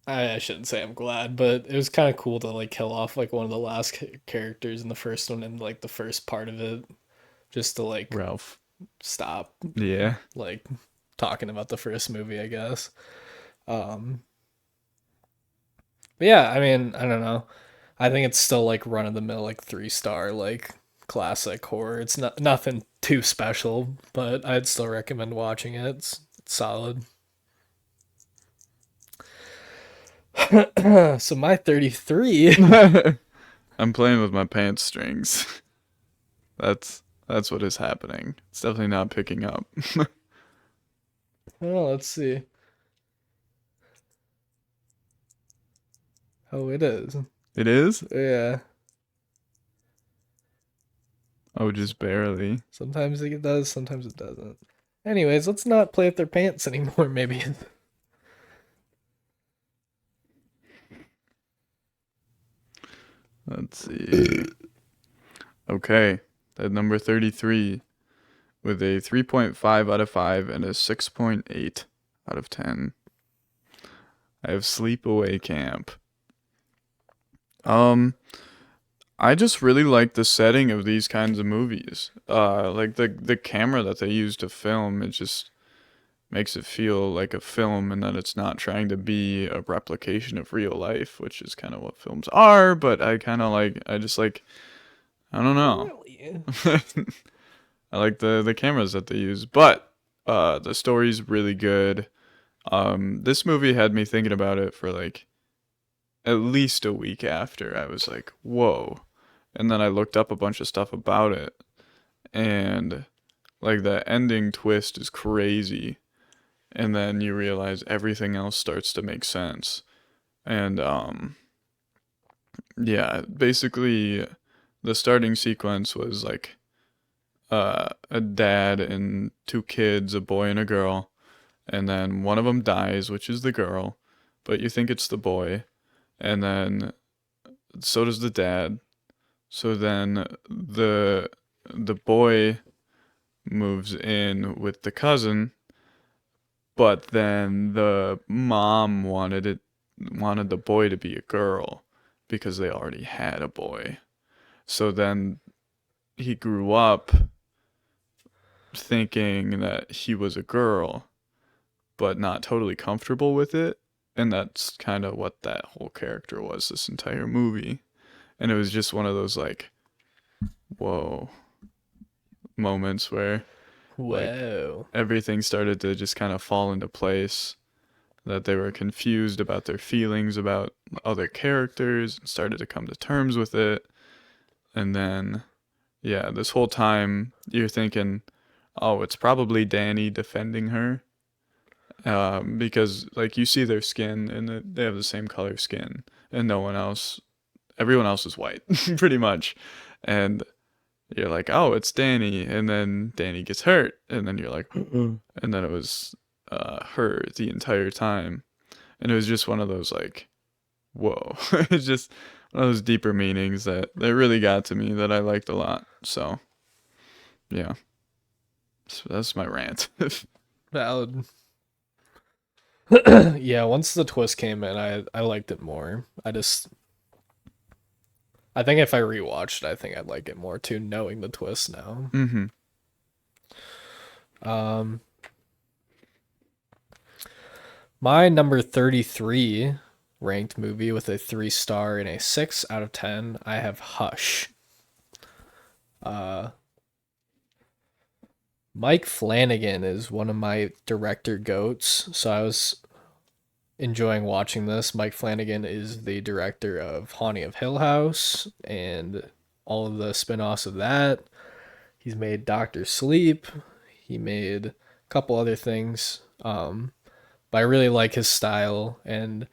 S1: I shouldn't say I'm glad, but it was kind of cool to like kill off like one of the last characters in the first one and like the first part of it, just to like
S2: Ralph.
S1: stop
S2: Yeah.
S1: like talking about the first movie, I guess. Um, but yeah, I mean, I don't know. I think it's still like run of the mill, like 3-star, like classic horror. It's not nothing too special, but I'd still recommend watching it. It's solid. So my 33.
S2: I'm playing with my pants strings. That's what is happening. It's definitely not picking up.
S1: Oh, let's see. Oh, it is.
S2: It is?
S1: Yeah.
S2: Oh, just barely.
S1: Sometimes it does, sometimes it doesn't. Anyways, let's not play with their pants anymore, maybe.
S2: Let's see. Okay. At number 33 with a 3.5 out of 5 and a 6.8 out of 10. I have Sleepaway Camp. Um I just really like the setting of these kinds of movies. Like the camera that they use to film, it just makes it feel like a film and that it's not trying to be a replication of real life, which is kind of what films are, but I just like I don't know.
S1: Really?
S2: I like the cameras that they use, but the story's really good. This movie had me thinking about it for like at least a week after. I was like, "Whoa." And then I looked up a bunch of stuff about it, and like the ending twist is crazy. and then you realize everything else starts to make sense. And yeah, basically the starting sequence was like a dad and two kids, a boy and a girl, and then one of them dies, which is the girl, but you think it's the boy, and then so does the dad. So then the boy moves in with the cousin, but then the mom wanted the boy to be a girl because they already had a boy. So then he grew up thinking that he was a girl, but not totally comfortable with it. And that's kind of what that whole character was this entire movie. And it was just one of those like, whoa moments where like
S1: Whoa.
S2: everything started to just kind of fall into place. That they were confused about their feelings about other characters and started to come to terms with it. And then, yeah, this whole time you're thinking, oh, it's probably Danny defending her. Because like you see their skin and they have the same color skin, and no one else, everyone else is white, pretty much. And you're like, oh, it's Danny, and then Danny gets hurt, and then you're like, and then it was her the entire time, and it was just one of those like, whoa, it's just one of those deeper meanings that really got to me that I liked a lot. So yeah, so that's my rant.
S1: Valid. Yeah, once the twist came in, I liked it more. I think if I rewatched it, I think I'd like it more too, knowing the twist now.
S2: Mm-hmm.
S1: Um, my number 33 ranked movie with a 3 star and a 6 out of 10, I have Hush. Uh, Mike Flanagan is one of my director goats, so I was enjoying watching this. Mike Flanagan is the director of Haunting of Hill House and all of the spin-offs of that. He's made Doctor Sleep. He made a couple other things. But I really like his style, and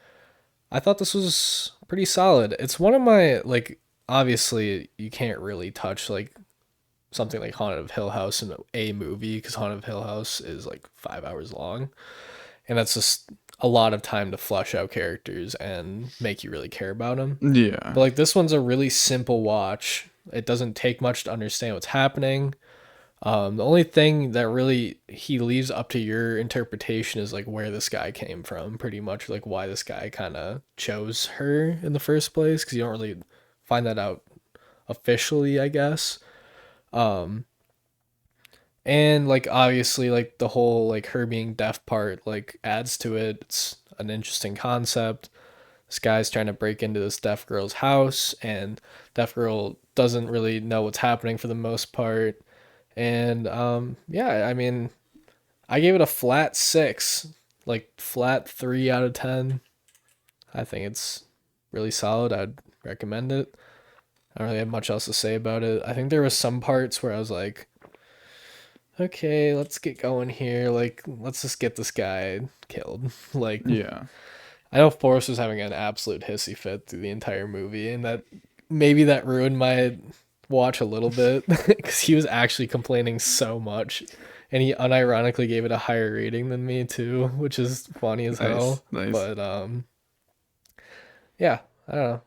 S1: I thought this was pretty solid. It's one of my like, obviously you can't really touch like something like Haunted of Hill House in a movie because Haunted of Hill House is like 5 hours long, and that's just a lot of time to flesh out characters and make you really care about them.
S2: Yeah.
S1: But like this one's a really simple watch. It doesn't take much to understand what's happening. The only thing that really he leaves up to your interpretation is like where this guy came from, pretty much like why this guy kind of chose her in the first place, because you don't really find that out officially, I guess. Um, and like obviously like the whole like her being deaf part like adds to it. It's an interesting concept. This guy's trying to break into this deaf girl's house, and deaf girl doesn't really know what's happening for the most part. And yeah, I mean, I gave it a flat 6, like flat 3 out of 10. I think it's really solid. I'd recommend it. I don't really have much else to say about it. I think there was some parts where I was like, okay, let's get going here. Like, let's just get this guy killed. Like,
S2: Yeah.
S1: I know Forrest was having an absolute hissy fit through the entire movie, and that maybe that ruined my watch a little bit because he was actually complaining so much, and he unironically gave it a higher rating than me too, which is funny as
S2: Nice.
S1: hell.
S2: Nice.
S1: But yeah, I don't know.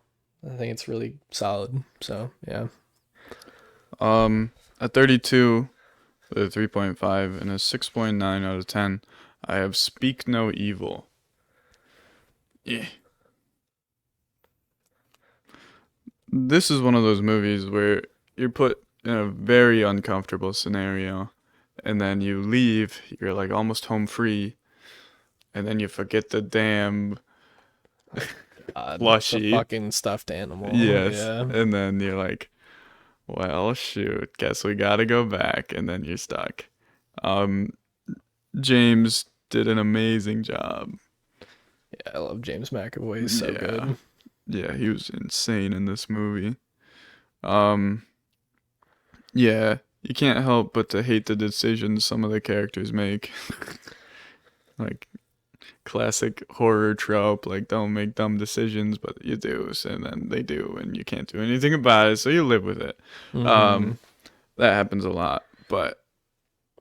S1: I think it's really solid. So yeah,
S2: At 32, with a 3.5 and a 6.9 out of 10, I have Speak No Evil. Yeah. This is one of those movies where you're put in a very uncomfortable scenario, and then you leave, you're like almost home free, and then you forget the damn
S1: the
S2: plushie.
S1: fucking stuffed animal.
S2: Yes.
S1: Yeah,
S2: And then you're like, well, shoot, guess we gotta go back, and then you're stuck. Um, James did an amazing job.
S1: yeah. I love James McAvoy. He's so
S2: Yeah.
S1: good.
S2: Yeah, he was insane in this movie. Um, yeah, you can't help but to hate the decisions some of the characters make. Like classic horror trope, like don't make dumb decisions, but you do, and then they do, and you can't do anything about it, so you live with it.
S1: Mm-hmm.
S2: Um, that happens a lot, but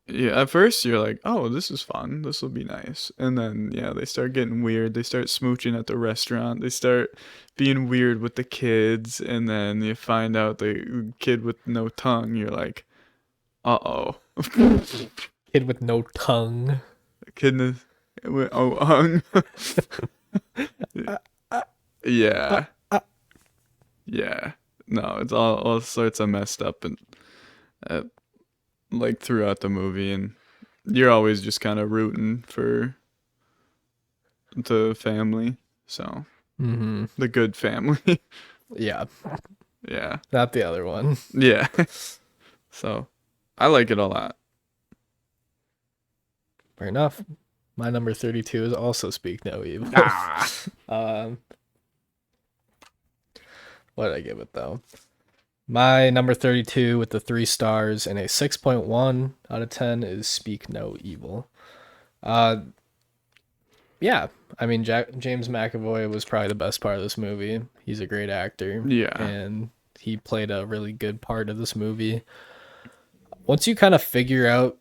S2: yeah, at first you're like, oh, this is fun, this will be nice, and then yeah, they start getting weird. They start smooching at the restaurant. They start being weird with the kids, and then you find out the kid with no tongue. You're like, uh oh,
S1: Kid with no tongue.
S2: kid. Oh,
S1: Uh, uh, uh,
S2: yeah.
S1: uh.
S2: Yeah. No, it's all sorts of messed up and uh, like throughout the movie, and you're always just kind of rooting for the family. So
S1: Mm-hmm.
S2: the good family.
S1: Yeah,
S2: Yeah.
S1: not the other one.
S2: Yeah. So I like it a lot.
S1: Fair enough. My number 32 is also Speak No Evil.
S2: Ah.
S1: um, what did I give it though? My number 32 with the 3 stars and a 6.1 out of 10 is Speak No Evil. Uh, yeah, I mean, James McAvoy was probably the best part of this movie. He's a great actor,
S2: Yeah.
S1: and he played a really good part of this movie. Once you kind of figure out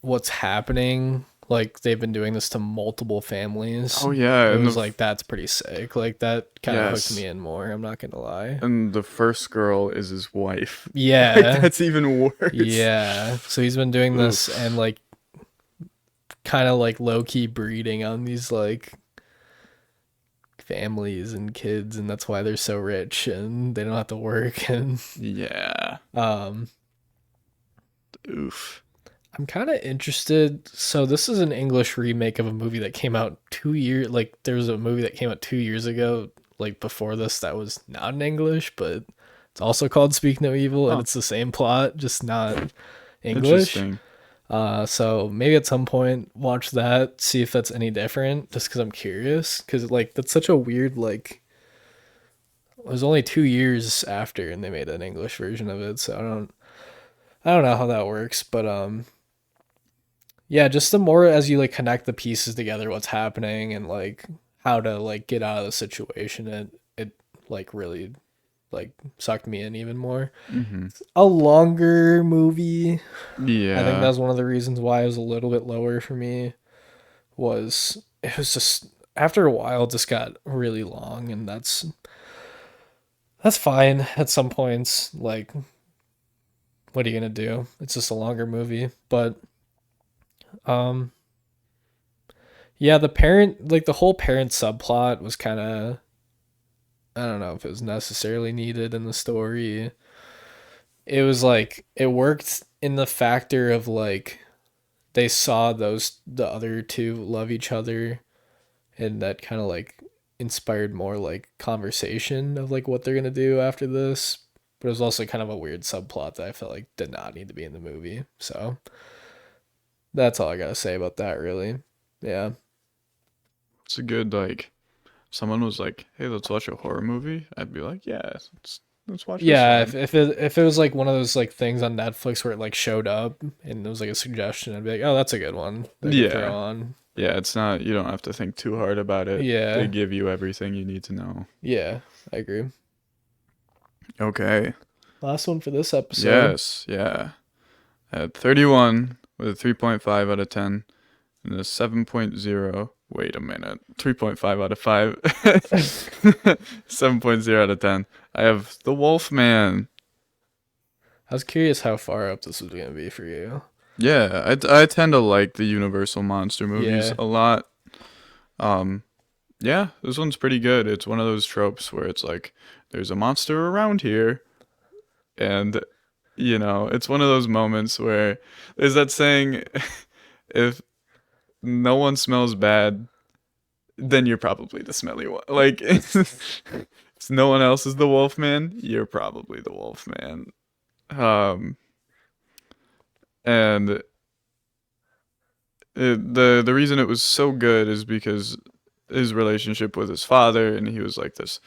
S1: what's happening, like they've been doing this to multiple families,
S2: Oh yeah,
S1: it
S2: and
S1: was like that's pretty sick. Like that kind of hooked
S2: yes,
S1: me in more. I'm not gonna lie.
S2: and the first girl is his wife. Like
S1: Yeah,
S2: that's even worse.
S1: yeah. So he's been doing this and
S2: Oof.
S1: like kind of like low key breeding on these like families and kids, and that's why they're so rich and they don't have to work. And
S2: Yeah.
S1: um,
S2: Oof.
S1: I'm kind of interested. So this is an English remake of a movie that came out 2 years. Like there was a movie that came out 2 years ago, like before this, that was not in English, but it's also called Speak No Evil, and
S2: Huh.
S1: it's the same plot, just not English.
S2: Interesting.
S1: So maybe at some point watch that, see if that's any different, just because I'm curious. Because like that's such a weird like. It was only 2 years after, and they made an English version of it. So I don't know how that works, but yeah, just the more as you like connect the pieces together, what's happening and like how to like get out of the situation, it like really like sucked me in even more.
S2: Mm-hmm.
S1: A longer movie. I think that
S2: Yeah.
S1: was one of the reasons why it was a little bit lower for me. Was it was just after a while it just got really long, and that's fine at some points. Like, what are you gonna do? It's just a longer movie, but um, yeah, the parent like the whole parent subplot was kind of I don't know if it was necessarily needed in the story. It was like it worked in the factor of like they saw the other two love each other, and that kind of like inspired more like conversation of like what they're gonna do after this. But it was also kind of a weird subplot that I felt like did not need to be in the movie. So that's all I gotta say about that, really. Yeah,
S2: It's a good like someone was like, "Hey, let's watch a horror movie." I'd be like, "Yeah, let's watch this
S1: yeah.
S2: one."
S1: If it was like one of those like things on Netflix where it like showed up and it was like a suggestion, I'd be like, oh, that's a good one that I could throw
S2: Yeah.
S1: on.
S2: Yeah, it's not you don't have to think too hard about it. They
S1: Yeah,
S2: give you everything you need to know.
S1: yeah, I agree.
S2: Okay.
S1: Last one for this episode.
S2: Yes, yeah. At 31 with a 3.5 out of 10 and a 7.0. Wait a minute. 3.5 out of 5. 7.0 out of 10. I have The Wolfman.
S1: I was curious how far up this was gonna be for you.
S2: Yeah, I tend to like the Universal monster movies
S1: Yeah,
S2: a lot. Um, yeah, this one's pretty good. It's one of those tropes where it's like, there's a monster around here, and it's one of those moments where there's that saying, if no one smells bad, then you're probably the smelly one. Like, if no one else is the wolf man, you're probably the wolf man. Um, and the reason it was so good is because his relationship with his father, and he was like this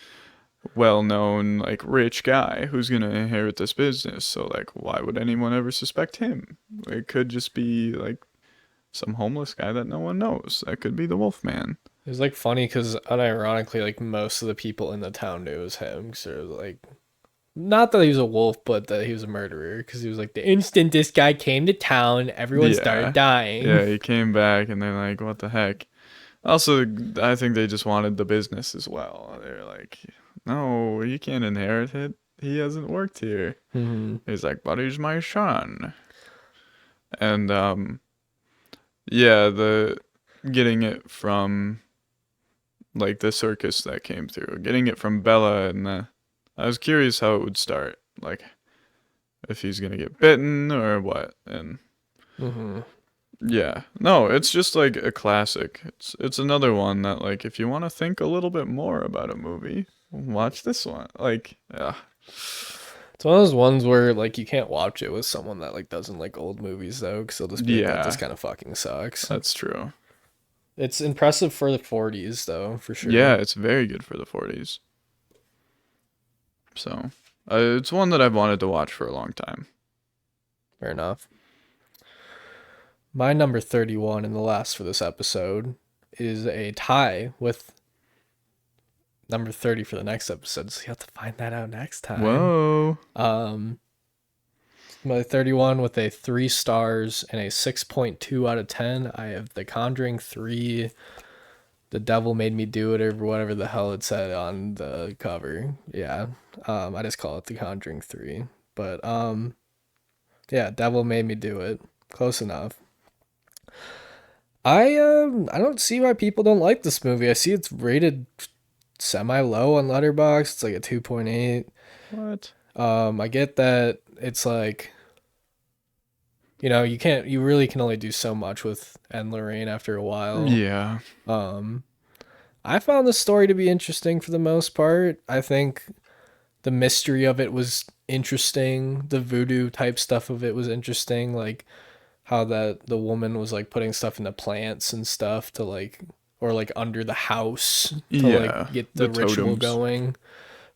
S2: well-known like rich guy who's gonna inherit this business. So like, why would anyone ever suspect him? It could just be like some homeless guy that no one knows. That could be the Wolfman.
S1: It was like funny because unironically, like most of the people in the town knew it was him. Because it was like not that he was a wolf, but that he was a murderer. Because he was like the instant this guy came to town, everyone started
S2: Yeah.
S1: dying.
S2: Yeah, he came back and they're like, what the heck? Also, I think they just wanted the business as well. They're like, no, he can't inherit it. He hasn't worked here.
S1: Hmm.
S2: He's like, but he's my son. And yeah, the getting it from like the circus that came through, getting it from Bella, and I was curious how it would start, like if he's gonna get bitten or what. And
S1: Hmm.
S2: yeah, no, it's just like a classic. It's another one that like if you want to think a little bit more about a movie, watch this one. Like, yeah,
S1: It's one of those ones where like you can't watch it with someone that like doesn't like old movies though, because they'll just be like, "That this
S2: yeah,
S1: kind of fucking sucks."
S2: that's true.
S1: It's impressive for the '40s though, for
S2: Yeah,
S1: sure.
S2: it's very good for the 40s. So, it's one that I've wanted to watch for a long time.
S1: Fair enough. My number 31 and the last for this episode is a tie with number 30 for the next episode. So you have to find that out next time.
S2: Whoa.
S1: Um, my 31 with a 3 stars and a 6.2 out of 10. I have The Conjuring 3. The Devil Made Me Do It, or whatever the hell it said on the cover. Yeah. I just call it The Conjuring 3. But yeah, Devil Made Me Do It. Close enough. I don't see why people don't like this movie. I see it's rated semi low on Letterboxd. It's like a 2.8.
S2: What?
S1: I get that it's like, you really can only do so much with Ed and Lorraine after a while.
S2: Yeah.
S1: Um I found the story to be interesting for the most part. I think the mystery of it was interesting. The voodoo type stuff of it was interesting, like how that the woman was like putting stuff into plants and stuff to like, or like under the house to like
S2: Yeah.
S1: get
S2: The
S1: the ritual
S2: totems.
S1: going.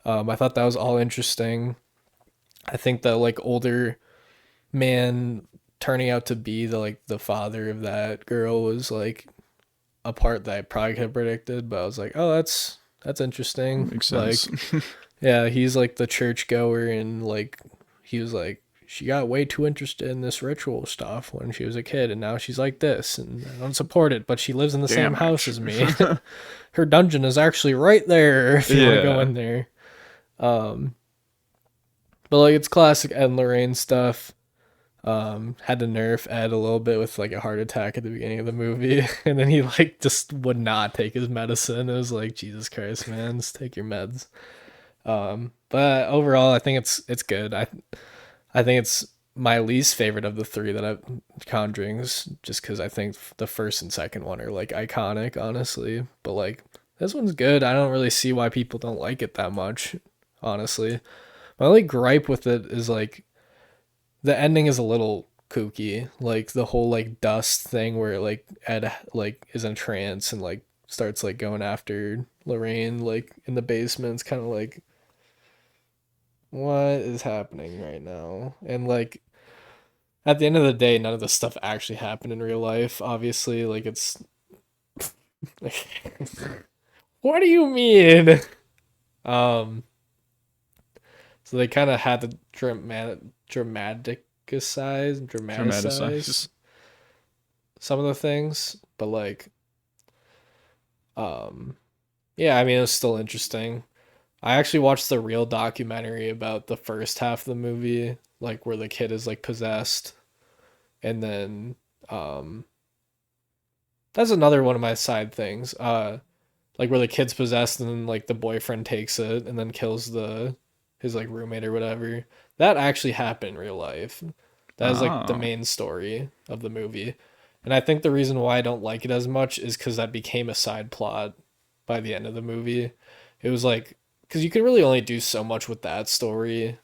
S1: I thought that was all interesting. I think that like older man turning out to be the father of that girl was like a part that I probably could have predicted, but I was like, oh, that's interesting.
S2: Makes sense.
S1: Like, yeah, he's like the churchgoer, and like he was like, she got way too interested in this ritual stuff when she was a kid, and now she's like this, and I don't support it, but she lives in the same
S2: Damn
S1: house as me.
S2: it.
S1: Her dungeon is actually right there if you want to go
S2: Yeah.
S1: in there. Um, but like it's classic Ed and Lorraine stuff. Had to nerf Ed a little bit with like a heart attack at the beginning of the movie, and then he like just would not take his medicine. It was like, Jesus Christ, man, just take your meds. But overall, I think it's good. I think it's my least favorite of the three that I've Conjurings, just because I think the first and second one are like iconic, honestly. But like this one's good. I don't really see why people don't like it that much, honestly. My only gripe with it is like the ending is a little kooky. Like the whole like dust thing where like Ed like is in trance and like starts like going after Lorraine like in the basement. It's kind of like, what is happening right now? And like at the end of the day, none of this stuff actually happened in real life. Obviously, like it's what do you mean? Um, so they kind of had to dramaticize
S2: Dramatize.
S1: some of the things, but like, um, yeah, I mean, it was still interesting. I actually watched the real documentary about the first half of the movie, like where the kid is like possessed, and then um, that's another one of my side things. Like where the kid's possessed and then like the boyfriend takes it and then kills the his like roommate or whatever. That actually happened in real life. That is like the
S2: Oh.
S1: main story of the movie. And I think the reason why I don't like it as much is because that became a side plot by the end of the movie. It was like, because you can really only do so much with that story,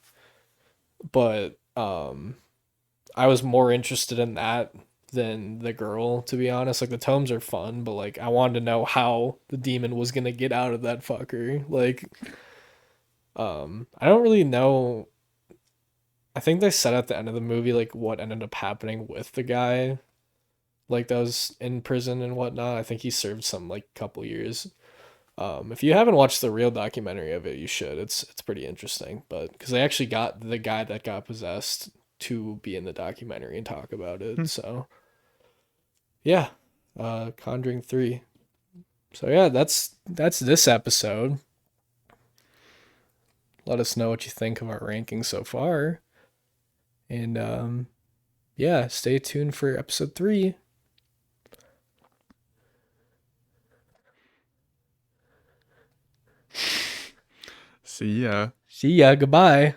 S1: but I was more interested in that than the girl, to be honest. Like the tomes are fun, but like I wanted to know how the demon was gonna get out of that fucker. Like, I don't really know. I think they said at the end of the movie like what ended up happening with the guy. like that was in prison and whatnot. I think he served some like couple years. If you haven't watched the real documentary of it, you should. It's pretty interesting, but because they actually got the guy that got possessed to be in the documentary and talk about it.
S2: Hmm.
S1: So yeah, Conjuring 3. So yeah, that's this episode. Let us know what you think of our rankings so far, and yeah, stay tuned for episode 3.
S2: See ya.
S1: See ya. Goodbye.